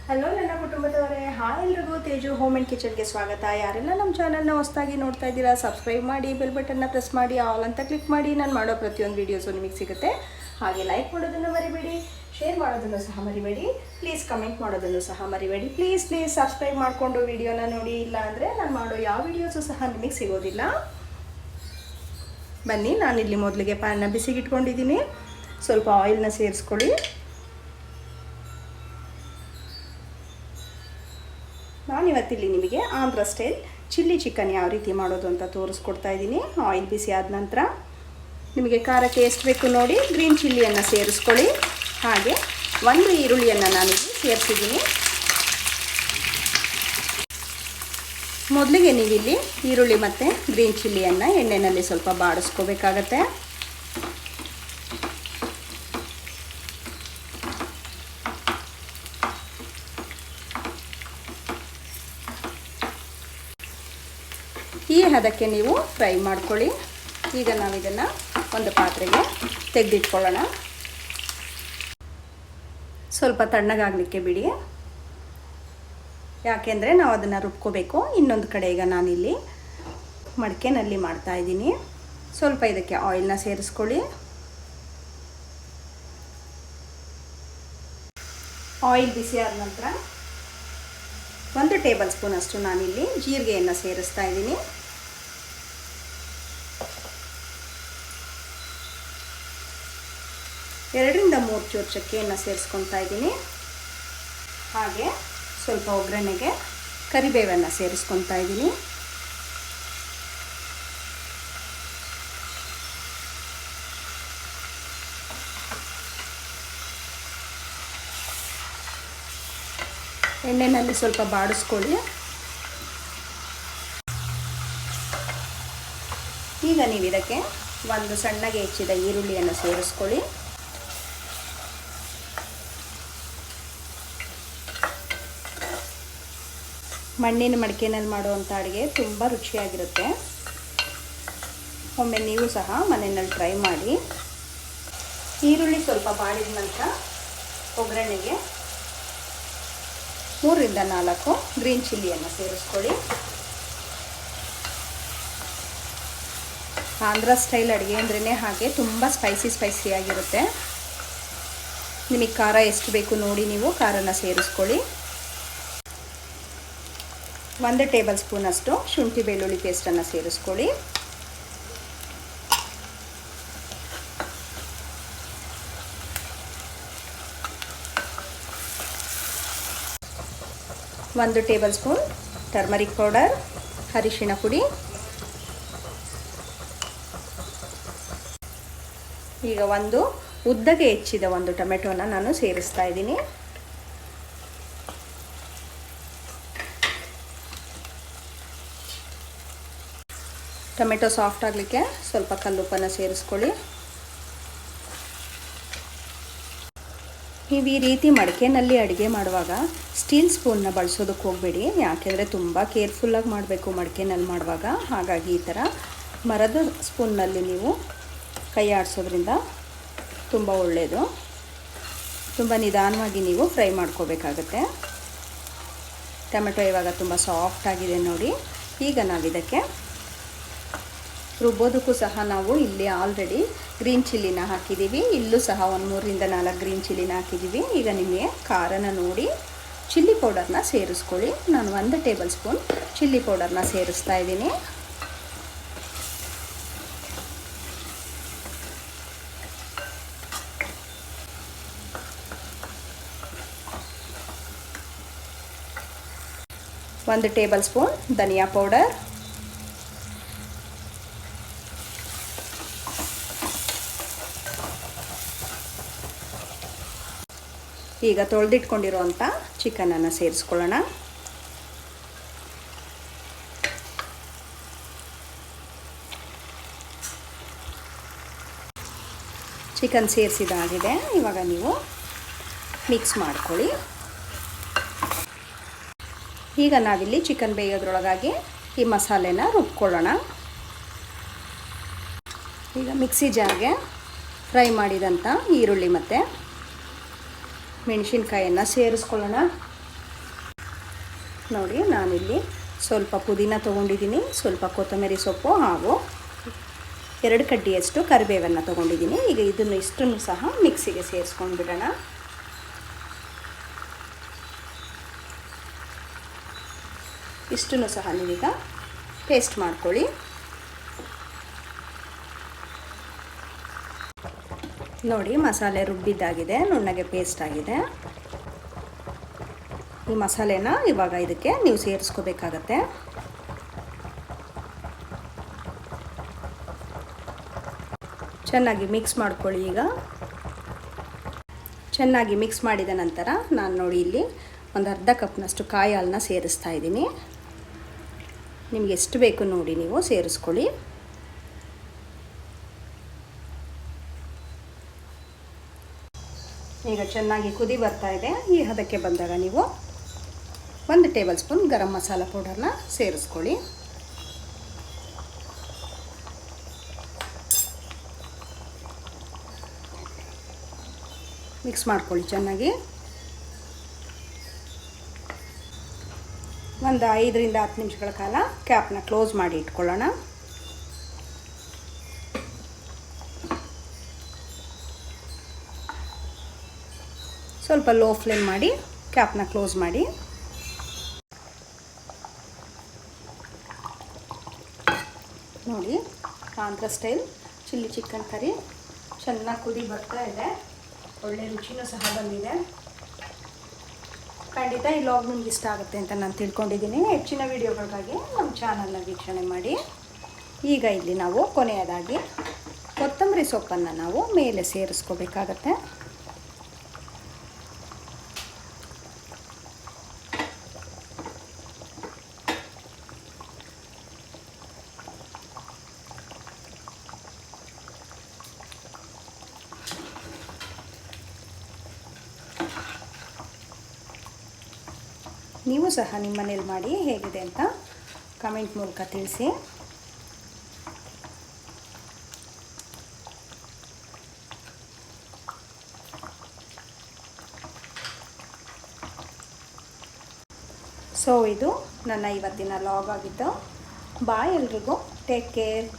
Hello ನನ್ನ ಕುಟುಂಬದವರೇ, hi ಎಲ್ರಿಗೂ Teju home and ಕಿಚನ್ಗೆ ಸ್ವಾಗತ. ಯಾರೆಲ್ಲ ನಮ್ಮ ಚಾನಲ್ನ ಹೊಸದಾಗಿ ನೋಡ್ತಾ ಇದ್ದೀರಾ, ಸಬ್ಸ್ಕ್ರೈಬ್ ಮಾಡಿ, ಬೆಲ್ ಬಟನ್ನ ಪ್ರೆಸ್ ಮಾಡಿ, ಆಲ್ ಅಂತ ಕ್ಲಿಕ್ ಮಾಡಿ. ನಾನು ಮಾಡೋ ಪ್ರತಿಯೊಂದು ವೀಡಿಯೋಸು ನಿಮಗೆ ಸಿಗುತ್ತೆ. ಹಾಗೆ ಲೈಕ್ ಮಾಡೋದನ್ನು ಮರಿಬೇಡಿ, ಶೇರ್ ಮಾಡೋದನ್ನು ಸಹ ಮರಿಬೇಡಿ, ಪ್ಲೀಸ್ ಕಮೆಂಟ್ ಮಾಡೋದನ್ನು ಸಹ ಮರಿಬೇಡಿ. ಪ್ಲೀಸ್ ಸಬ್ಸ್ಕ್ರೈಬ್ ಮಾಡಿಕೊಂಡು ವೀಡಿಯೋನ ನೋಡಿ, ಇಲ್ಲ ಅಂದರೆ ನಾನು ಮಾಡೋ ಯಾವ ವೀಡಿಯೋಸು ಸಹ ನಿಮಗೆ ಸಿಗೋದಿಲ್ಲ. ಬನ್ನಿ, ನಾನಿಲ್ಲಿ ಮೊದಲಿಗೆ ಪ್ಯಾನ್ನ ಬಿಸಿಗಿಟ್ಕೊಂಡಿದ್ದೀನಿ. ಸ್ವಲ್ಪ ಆಯಿಲ್ನ ಸೇರಿಸ್ಕೊಳ್ಳಿ. ನಾನಿವತ್ತಿಲ್ಲಿ ನಿಮಗೆ ಆಂಧ್ರ ಸ್ಟೈಲ್ ಚಿಲ್ಲಿ ಚಿಕನ್ ಯಾವ ರೀತಿ ಮಾಡೋದು ಅಂತ ತೋರಿಸ್ಕೊಡ್ತಾ ಇದ್ದೀನಿ. ಆಯಿಲ್ ಬಿಸಿ ಆದ ನಂತರ ನಿಮಗೆ ಖಾರಕ್ಕೆ ಎಷ್ಟು ಬೇಕು ನೋಡಿ ಗ್ರೀನ್ ಚಿಲ್ಲಿಯನ್ನು ಸೇರಿಸ್ಕೊಳ್ಳಿ. ಹಾಗೆ ಒಂದು ಈರುಳ್ಳಿಯನ್ನು ನಾನಿಲ್ಲಿ ಸೇರಿಸಿದ್ದೀನಿ. ಮೊದಲಿಗೆ ನೀವಿಲ್ಲಿ ಈರುಳ್ಳಿ ಮತ್ತು ಗ್ರೀನ್ ಚಿಲ್ಲಿಯನ್ನು ಎಣ್ಣೆಯಲ್ಲಿ ಸ್ವಲ್ಪ ಬಾಡಿಸ್ಕೋಬೇಕಾಗತ್ತೆ. ಈ ಹದಕ್ಕೆ ನೀವು ಫ್ರೈ ಮಾಡ್ಕೊಳ್ಳಿ. ಈಗ ನಾವಿದನ್ನು ಒಂದು ಪಾತ್ರೆಗೆ ತೆಗೆದಿಟ್ಕೊಳ್ಳೋಣ. ಸ್ವಲ್ಪ ತಣ್ಣಗಾಗಲಿಕ್ಕೆ ಬಿಡಿ, ಯಾಕೆಂದರೆ ನಾವು ಅದನ್ನು ರುಬ್ಕೋಬೇಕು. ಇನ್ನೊಂದು ಕಡೆ ಈಗ ನಾನಿಲ್ಲಿ ಮಡಿಕೆನಲ್ಲಿ ಮಾಡ್ತಾಯಿದ್ದೀನಿ. ಸ್ವಲ್ಪ ಇದಕ್ಕೆ ಆಯಿಲ್ನ ಸೇರಿಸ್ಕೊಳ್ಳಿ. ಆಯಿಲ್ ಬಿಸಿ ಆದ ನಂತರ 1 ಟೇಬಲ್ ಸ್ಪೂನ್ ಅಷ್ಟು ನಾನಿಲ್ಲಿ ಜೀರಿಗೆಯನ್ನು ಸೇರಿಸ್ತಾ ಇದ್ದೀನಿ. ಎರಡರಿಂದ 3 ಚೂರು ಚಕ್ಕೆಯನ್ನು ಸೇರಿಸ್ಕೊತಾ ಇದ್ದೀನಿ. ಹಾಗೆ ಸ್ವಲ್ಪ ಒಗ್ಗರಣೆಗೆ ಕರಿಬೇವನ್ನು ಸೇರಿಸ್ಕೊತಾ ಇದ್ದೀನಿ. ಎಣ್ಣೆಯಲ್ಲಿ ಸ್ವಲ್ಪ ಬಾಡಿಸ್ಕೊಳ್ಳಿ. ಈಗ ನೀವು ಇದಕ್ಕೆ ಒಂದು ಸಣ್ಣಗೆ ಹೆಚ್ಚಿದ ಈರುಳ್ಳಿಯನ್ನು ಸೇರಿಸ್ಕೊಳ್ಳಿ. ಮಣ್ಣಿನ ಮಡಿಕೆನಲ್ಲಿ ಮಾಡುವಂಥ ಅಡುಗೆ ತುಂಬ ರುಚಿಯಾಗಿರುತ್ತೆ. ಒಮ್ಮೆ ನೀವು ಸಹ ಮನೆಯಲ್ಲಿ ಟ್ರೈ ಮಾಡಿ. ಈರುಳ್ಳಿ ಸ್ವಲ್ಪ ಬಾಡಿದ ನಂತರ ಒಗ್ಗರಣೆಗೆ 3 ರಿಂದ 4 ಗ್ರೀನ್ ಚಿಲ್ಲಿಯನ್ನು ಸೇರಿಸ್ಕೊಳ್ಳಿ. ಆಂಧ್ರ ಸ್ಟೈಲ್ ಅಡುಗೆ ಅಂದ್ರೇ ಹಾಗೆ ತುಂಬ ಸ್ಪೈಸಿಯಾಗಿರುತ್ತೆ. ನಿಮಗೆ ಖಾರ ಎಷ್ಟು ಬೇಕು ನೋಡಿ ನೀವು ಖಾರನ ಸೇರಿಸ್ಕೊಳ್ಳಿ. 1 ಟೇಬಲ್ ಸ್ಪೂನ್ ಅಷ್ಟು ಶುಂಠಿ ಬೆಳ್ಳುಳ್ಳಿ ಪೇಸ್ಟನ್ನು ಸೇರಿಸ್ಕೊಳ್ಳಿ. ಒಂದು ಟೇಬಲ್ ಸ್ಪೂನ್ ಟರ್ಮರಿಕ್ ಪೌಡರ್, ಅರಿಶಿಣ ಪುಡಿ. ಈಗ ಒಂದು ಉದ್ದಗೆ ಹೆಚ್ಚಿದ ಒಂದು ಟೊಮೆಟೊನ ನಾನು ಸೇರಿಸ್ತಾ ಇದ್ದೀನಿ. ಟೊಮೆಟೊ ಸಾಫ್ಟ್ ಆಗಲಿಕ್ಕೆ ಸ್ವಲ್ಪ ಕಲ್ಲುಪ್ಪನ್ನು ಸೇರಿಸ್ಕೊಳ್ಳಿ. ನೀವು ಈ ರೀತಿ ಮಡಿಕೆನಲ್ಲಿ ಅಡುಗೆ ಮಾಡುವಾಗ ಸ್ಟೀಲ್ ಸ್ಪೂನ್ನ ಬಳಸೋದಕ್ಕೆ ಹೋಗಬೇಡಿ, ಯಾಕೆಂದರೆ ತುಂಬ ಕೇರ್ಫುಲ್ಲಾಗಿ ಮಾಡಬೇಕು ಮಡಿಕೆನಲ್ಲಿ ಮಾಡುವಾಗ. ಹಾಗಾಗಿ ಈ ಥರ ಮರದ ಸ್ಪೂನ್ನಲ್ಲಿ ನೀವು ಕೈ ಆಡಿಸೋದ್ರಿಂದ ತುಂಬ ಒಳ್ಳೆಯದು. ತುಂಬ ನಿಧಾನವಾಗಿ ನೀವು ಫ್ರೈ ಮಾಡ್ಕೋಬೇಕಾಗತ್ತೆ. ಟೊಮೆಟೊ ಇವಾಗ ತುಂಬ ಸಾಫ್ಟ್ ಆಗಿದೆ ನೋಡಿ. ಈಗ ನಾವಿದಕ್ಕೆ ರುಬ್ಬೋದಕ್ಕೂ ಸಹ ನಾವು ಇಲ್ಲಿ ಆಲ್ರೆಡಿ ಗ್ರೀನ್ ಚಿಲ್ಲಿನ ಹಾಕಿದ್ದೀವಿ. ಇಲ್ಲೂ ಸಹ ಒಂದು 3 ರಿಂದ 4 ಗ್ರೀನ್ ಚಿಲ್ಲಿನ ಹಾಕಿದ್ದೀವಿ. ಈಗ ನಿಮಗೆ ಖಾರನ ನೋಡಿ ಚಿಲ್ಲಿ ಪೌಡರ್ನ ಸೇರಿಸ್ಕೊಳ್ಳಿ. ನಾನು 1 ಟೇಬಲ್ ಸ್ಪೂನ್ ಚಿಲ್ಲಿ ಪೌಡರ್ನ ಸೇರಿಸ್ತಾ ಇದ್ದೀನಿ. ಒಂದು ಟೇಬಲ್ ಸ್ಪೂನ್ ಧನಿಯಾ ಪೌಡರ್, ಈಗ ತೊಳೆದಿಟ್ಕೊಂಡಿರುವಂಥ ಚಿಕನನ್ನು ಸೇರಿಸ್ಕೊಳ್ಳೋಣ. ಚಿಕನ್ ಸೇರಿಸಿದಾಗಿದೆ. ಇವಾಗ ನೀವು ಮಿಕ್ಸ್ ಮಾಡ್ಕೊಳ್ಳಿ. ಈಗ ನಾವಿಲ್ಲಿ ಚಿಕನ್ ಬೇಯೋದ್ರೊಳಗಾಗಿ ಈ ಮಸಾಲೆನ ರುಬ್ಕೊಳ್ಳೋಣ. ಈಗ ಮಿಕ್ಸಿ ಜಾರ್ಗೆ ಫ್ರೈ ಮಾಡಿದಂಥ ಈರುಳ್ಳಿ ಮತ್ತು ಮೆಣಸಿನಕಾಯಿಯನ್ನು ಸೇರಿಸ್ಕೊಳ್ಳೋಣ. ನೋಡಿ ನಾನಿಲ್ಲಿ ಸ್ವಲ್ಪ ಪುದೀನ ತೊಗೊಂಡಿದ್ದೀನಿ, ಸ್ವಲ್ಪ ಕೊತ್ತಂಬರಿ ಸೊಪ್ಪು ಹಾಗೂ 2 ಕಡ್ಡಿಯಷ್ಟು ಕರಿಬೇವನ್ನು ತೊಗೊಂಡಿದ್ದೀನಿ. ಈಗ ಇದನ್ನು ಇಷ್ಟನ್ನು ಸಹ ಮಿಕ್ಸಿಗೆ ಸೇರಿಸ್ಕೊಂಡು ಬಿಡೋಣ. ಇಷ್ಟನ್ನು ಸಹ ನೀವೀಗ ಪೇಸ್ಟ್ ಮಾಡ್ಕೊಳ್ಳಿ. ನೋಡಿ ಮಸಾಲೆ ರುಬ್ಬಿದ್ದಾಗಿದೆ, ನುಣ್ಣಗೆ ಪೇಸ್ಟ್ ಆಗಿದೆ. ಈ ಮಸಾಲೆನ ಇವಾಗ ಇದಕ್ಕೆ ನೀವು ಸೇರಿಸ್ಕೋಬೇಕಾಗತ್ತೆ. ಚೆನ್ನಾಗಿ ಮಿಕ್ಸ್ ಮಾಡ್ಕೊಳ್ಳಿ. ಈಗ ಚೆನ್ನಾಗಿ ಮಿಕ್ಸ್ ಮಾಡಿದ ನಂತರ ನಾನು ನೋಡಿ ಇಲ್ಲಿ ಒಂದು ಅರ್ಧ ಕಪ್ನಷ್ಟು ಕಾಯಿ ಹಾಲನ್ನ ಸೇರಿಸ್ತಾ ಇದ್ದೀನಿ. ನಿಮ್ಗೆ ಎಷ್ಟು ಬೇಕು ನೋಡಿ ನೀವು ಸೇರಿಸ್ಕೊಳ್ಳಿ. ಈಗ ಚೆನ್ನಾಗಿ ಕುದಿ ಬರ್ತಾ ಇದೆ. ಈ ಹದಕ್ಕೆ ಬಂದಾಗ ನೀವು 1 ಟೇಬಲ್ ಸ್ಪೂನ್ ಗರಂ ಮಸಾಲ ಪೌಡರ್ನ ಸೇರಿಸ್ಕೊಳ್ಳಿ. ಮಿಕ್ಸ್ ಮಾಡ್ಕೊಳ್ಳಿ ಚೆನ್ನಾಗಿ. ಒಂದು 5 ರಿಂದ 10 ನಿಮಿಷಗಳ ಕಾಲ ಕ್ಯಾಪ್ನ ಕ್ಲೋಸ್ ಮಾಡಿ ಇಟ್ಕೊಳ್ಳೋಣ. ಸ್ವಲ್ಪ ಲೋ ಫ್ಲೇಮ್ ಮಾಡಿ ಕ್ಯಾಪ್ನ ಕ್ಲೋಸ್ ಮಾಡಿ. ನೋಡಿ Andhra style chilli chicken curry ಚೆನ್ನಾಗಿ ಕುದಿ ಬರ್ತಾ ಇದೆ. ಒಳ್ಳೆ ರುಚಿನೂ ಸಹ ಬಂದಿದೆ. ಖಂಡಿತ ಈ ವ್ಲಾಗ್ ನಿಮ್ಗೆ ಇಷ್ಟ ಆಗುತ್ತೆ ಅಂತ ನಾನು ತಿಳ್ಕೊಂಡಿದ್ದೀನಿ. ಹೆಚ್ಚಿನ ವಿಡಿಯೋಗಳಿಗಾಗಿ ನಮ್ಮ ಚಾನಲ್ನ ವೀಕ್ಷಣೆ ಮಾಡಿ. ಈಗ ಇಲ್ಲಿ ನಾವು ಕೊನೆಯದಾಗಿ ಕೊತ್ತಂಬರಿ ಸೊಪ್ಪನ್ನು ನಾವು ಮೇಲೆ ಸೇರಿಸ್ಕೋಬೇಕಾಗತ್ತೆ. ನೀವು ಸಹ ನಿಮ್ಮ ಮನೇಲಿ ಮಾಡಿ ಹೇಗಿದೆ ಅಂತ ಕಮೆಂಟ್ ಮೂಲಕ ತಿಳಿಸಿ. ಸೊ ಇದು ನನ್ನ ಇವತ್ತಿನ ವ್ಲಾಗ್ ಆಗಿತ್ತು. ಬಾಯ್ ಎಲ್ರಿಗೂ. Take care.